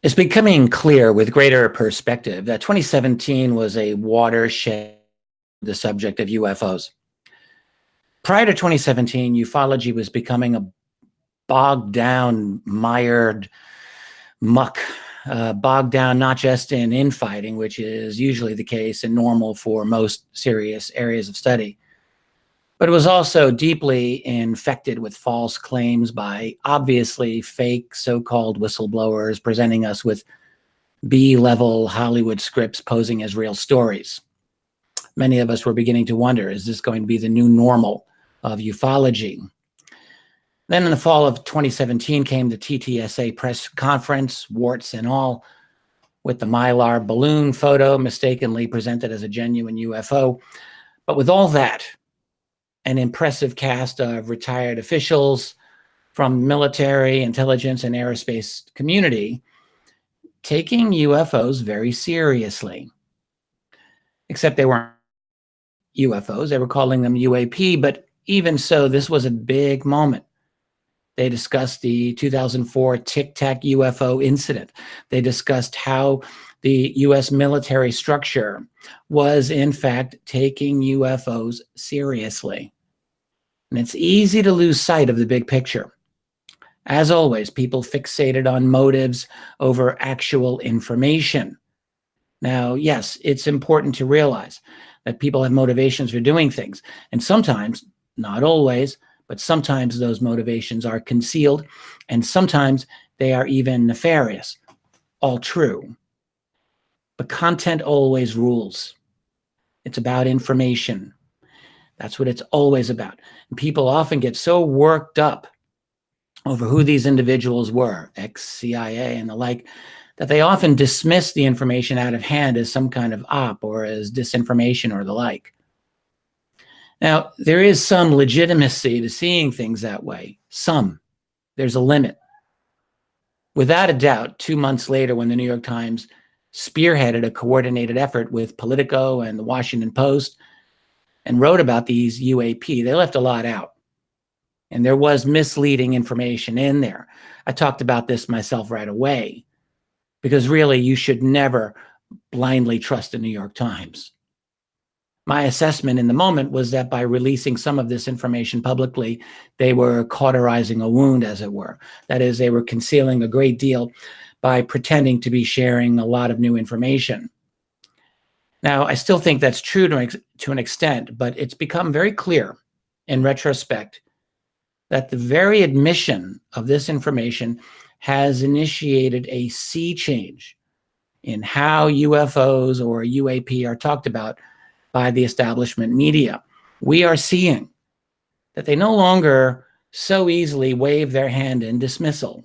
It's becoming clear with greater perspective that 2017 was a watershed the subject of UFOs. Prior to 2017, ufology was becoming a bogged down, mired muck, bogged down not just in infighting, which is usually the case and normal for most serious areas of study, but it was also deeply infected with false claims by obviously fake so-called whistleblowers presenting us with B-level Hollywood scripts posing as real stories. Many of us were beginning to wonder, is this going to be the new normal of ufology? Then in the fall of 2017 came the TTSA press conference, warts and all, with the Mylar balloon photo mistakenly presented as a genuine UFO. But with all that, an impressive cast of retired officials from military, intelligence, and aerospace community taking UFOs very seriously. Except they weren't UFOs, they were calling them UAP, but even so, this was a big moment. They discussed the 2004 Tic Tac UFO incident. They discussed how the US military structure was in fact taking UFOs seriously. And it's easy to lose sight of the big picture. As always, people fixated on motives over actual information. Now, yes, it's important to realize that people have motivations for doing things. And sometimes, not always, but sometimes those motivations are concealed, and sometimes they are even nefarious. All true. But content always rules. It's about information. That's what it's always about. And people often get so worked up over who these individuals were, ex-CIA and the like, that they often dismiss the information out of hand as some kind of op or as disinformation or the like. Now, there is some legitimacy to seeing things that way. Some. There's a limit. Without a doubt, 2 months later, when the New York Times spearheaded a coordinated effort with Politico and the Washington Post and wrote about these UAP, they left a lot out. And there was misleading information in there. I talked about this myself right away, because really you should never blindly trust the New York Times. My assessment in the moment was that by releasing some of this information publicly, they were cauterizing a wound, as it were. That is, they were concealing a great deal by pretending to be sharing a lot of new information. Now, I still think that's true to an extent, but it's become very clear in retrospect that the very admission of this information has initiated a sea change in how UFOs or UAP are talked about by the establishment media. We are seeing that they no longer so easily wave their hand in dismissal.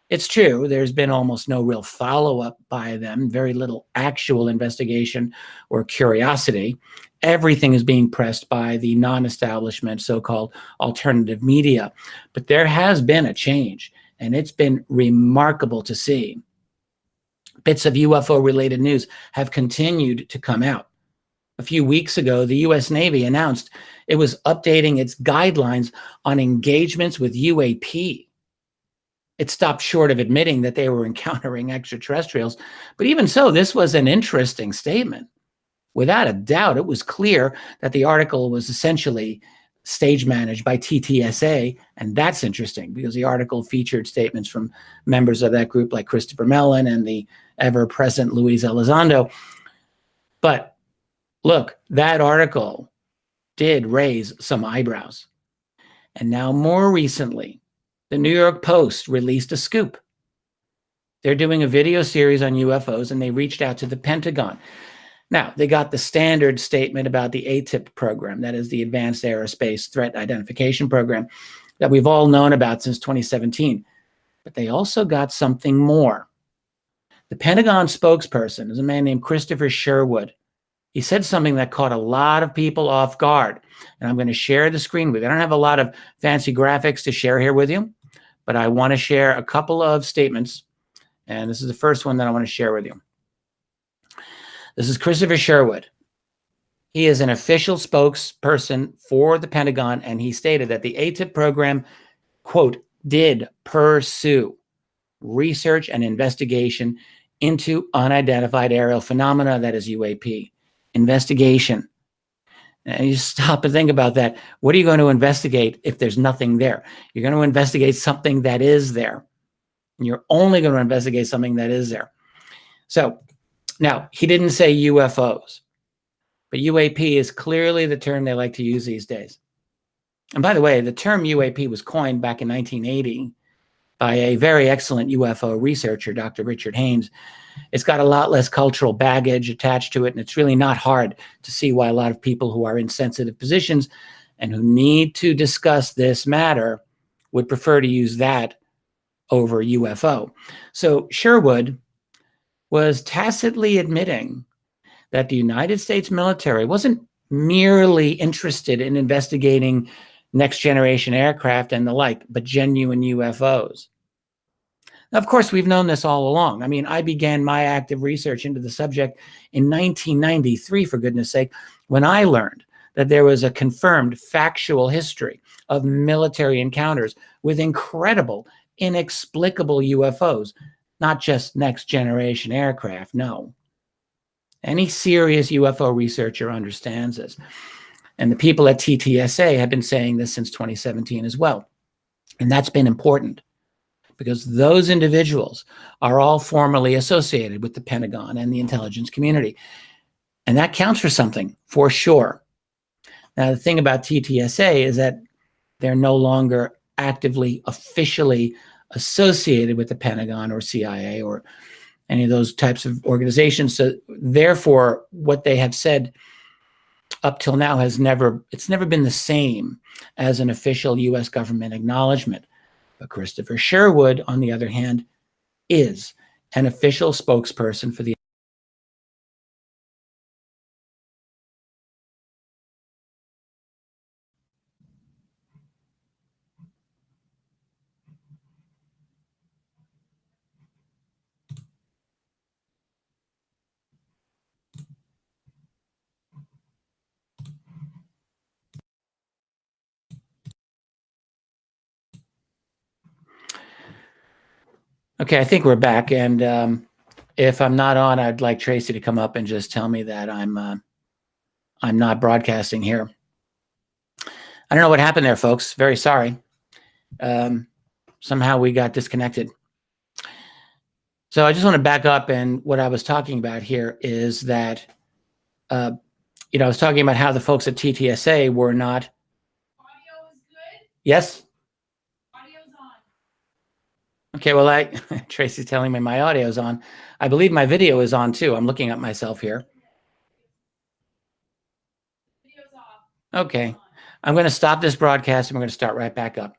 It's true, there's been almost no real follow-up by them, very little actual investigation or curiosity. Everything is being pressed by the non-establishment, so-called alternative media. But there has been a change, and it's been remarkable to see. Bits of UFO-related news have continued to come out. A few weeks ago, the US Navy announced it was updating its guidelines on engagements with UAP. It stopped short of admitting that they were encountering extraterrestrials, but even so, this was an interesting statement. Without a doubt, it was clear that the article was essentially stage managed by TTSA, and that's interesting because the article featured statements from members of that group like Christopher Mellon and the ever-present Luis Elizondo. But look, that article did raise some eyebrows. And now more recently, the New York Post released a scoop. They're doing a video series on UFOs, and they reached out to the Pentagon. Now, they got the standard statement about the AATIP program, that is the Advanced Aerospace Threat Identification Program that we've all known about since 2017. But they also got something more. The Pentagon spokesperson is a man named Christopher Sherwood. He said something that caught a lot of people off guard, and I'm going to share the screen with you. I don't have a lot of fancy graphics to share here with you, but I want to share a couple of statements, and this is the first one that I want to share with you. This is Christopher Sherwood. He is an official spokesperson for the Pentagon, and he stated that the AATIP program, quote, did pursue research and investigation into unidentified aerial phenomena, that is UAP. Investigation. And you stop and think about that. What are you going to investigate if there's nothing there? You're going to investigate something that is there. And you're only going to investigate something that is there. So now, he didn't say UFOs, but UAP is clearly the term they like to use these days. And by the way, the term UAP was coined back in 1980 by a very excellent UFO researcher, Dr. Richard Haynes. It's got a lot less cultural baggage attached to it, and it's really not hard to see why a lot of people who are in sensitive positions and who need to discuss this matter would prefer to use that over UFO. So Sherwood was tacitly admitting that the United States military wasn't merely interested in investigating next generation aircraft and the like, but genuine UFOs. Now, of course, we've known this all along. I mean, I began my active research into the subject in 1993, for goodness sake, when I learned that there was a confirmed factual history of military encounters with incredible, inexplicable UFOs, not just next generation aircraft, no. Any serious UFO researcher understands this. And the people at TTSA have been saying this since 2017 as well. And that's been important because those individuals are all formally associated with the Pentagon and the intelligence community. And that counts for something, for sure. Now, the thing about TTSA is that they're no longer actively, officially associated with the Pentagon or CIA or any of those types of organizations. So therefore, what they have said up till now it's never been the same as an official US government acknowledgement. But Christopher Sherwood, on the other hand, is an official spokesperson for the Okay, I think we're back. And if I'm not on, I'd like Tracy to come up and just tell me that I'm not broadcasting here. I don't know what happened there, folks. Very sorry. Somehow we got disconnected. So I just want to back up, and what I was talking about here is that, I was talking about how the folks at TTSA were not. Audio is good? Yes? Audio's on. Okay, well, Tracy's telling me my audio's on. I believe my video is on too. I'm looking at myself here. Video's off. Okay. I'm going to stop this broadcast and we're going to start right back up.